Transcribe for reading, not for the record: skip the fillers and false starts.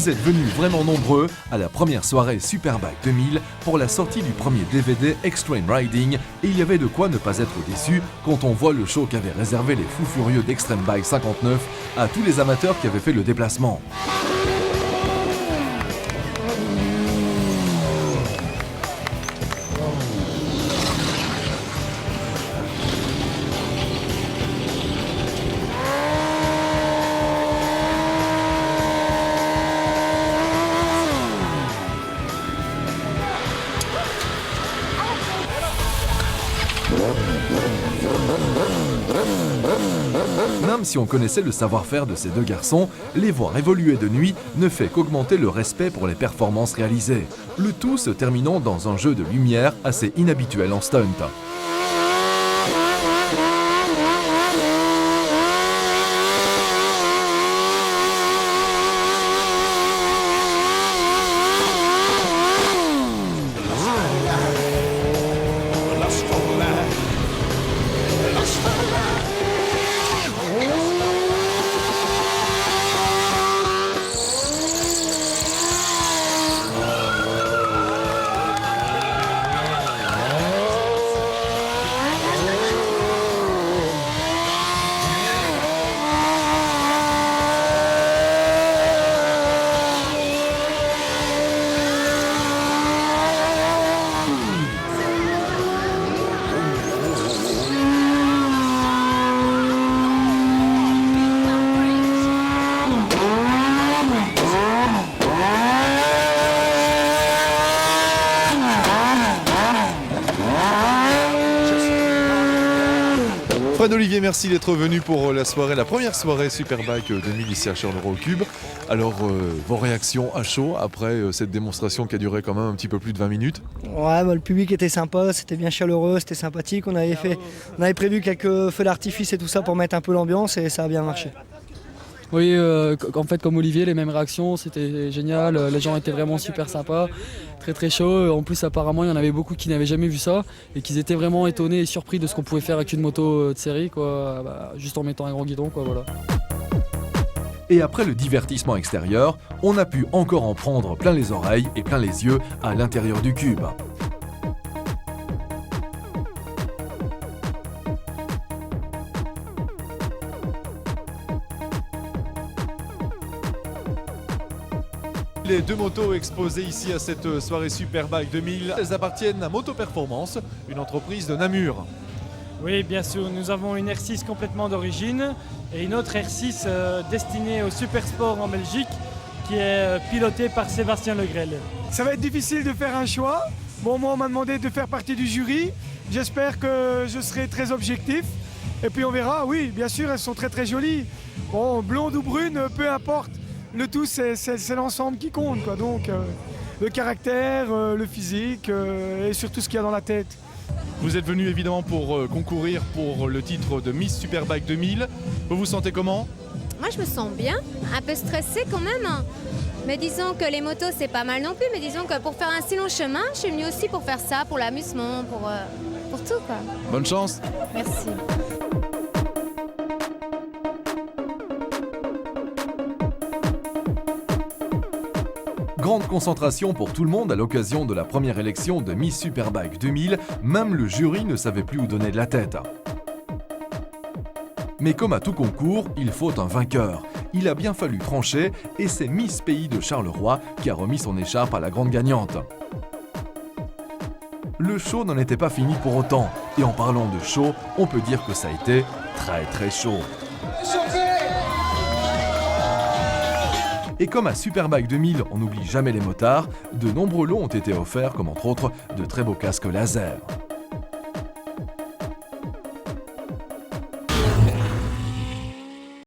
Vous êtes venus vraiment nombreux à la première soirée Superbike 2000 pour la sortie du premier DVD Extreme Riding et il y avait de quoi ne pas être déçu quand on voit le show qu'avaient réservé les fous furieux d'Extreme Bike 59 à tous les amateurs qui avaient fait le déplacement. Même si on connaissait le savoir-faire de ces deux garçons, les voir évoluer de nuit ne fait qu'augmenter le respect pour les performances réalisées. Le tout se terminant dans un jeu de lumière assez inhabituel en stunt. Fred Olivier, merci d'être venu pour la première soirée Superbike 2000 ici à Charleroi au Cube. Alors, vos réactions à chaud après cette démonstration qui a duré quand même un petit peu plus de 20 minutes? Ouais, le public était sympa, c'était bien chaleureux, c'était sympathique. On avait prévu quelques feux d'artifice et tout ça pour mettre un peu l'ambiance et ça a bien marché. Oui, en fait comme Olivier, les mêmes réactions, c'était génial, les gens étaient vraiment super sympas, très très chauds. En plus apparemment il y en avait beaucoup qui n'avaient jamais vu ça et qui étaient vraiment étonnés et surpris de ce qu'on pouvait faire avec une moto de série, quoi, juste en mettant un grand guidon, quoi, voilà. Et après le divertissement extérieur, on a pu encore en prendre plein les oreilles et plein les yeux à l'intérieur du cube. Les deux motos exposées ici à cette soirée Superbike 2000, elles appartiennent à Moto Performance, une entreprise de Namur. Oui, bien sûr, nous avons une R6 complètement d'origine et une autre R6 destinée au Supersport en Belgique qui est pilotée par Sébastien Legrel. Ça va être difficile de faire un choix. Bon, moi on m'a demandé de faire partie du jury. J'espère que je serai très objectif. Et puis on verra, oui, bien sûr, elles sont très très jolies. Bon, blonde ou brune, peu importe. Le tout, c'est l'ensemble qui compte, quoi. Donc, le caractère, le physique et surtout ce qu'il y a dans la tête. Vous êtes venu évidemment pour concourir pour le titre de Miss Superbike 2000. Vous vous sentez comment? Moi, je me sens bien, un peu stressée quand même. Mais disons que les motos, c'est pas mal non plus. Mais disons que pour faire un si long chemin, je suis venue aussi pour faire ça, pour l'amusement, pour tout, quoi. Bonne chance. Merci. Grande concentration pour tout le monde à l'occasion de la première élection de Miss Superbike 2000, même le jury ne savait plus où donner de la tête. Mais comme à tout concours, il faut un vainqueur. Il a bien fallu trancher et c'est Miss Pays de Charleroi qui a remis son écharpe à la grande gagnante. Le show n'en était pas fini pour autant. Et en parlant de show, on peut dire que ça a été très très chaud. Et comme à Superbike 2000, on n'oublie jamais les motards, de nombreux lots ont été offerts, comme entre autres de très beaux casques laser.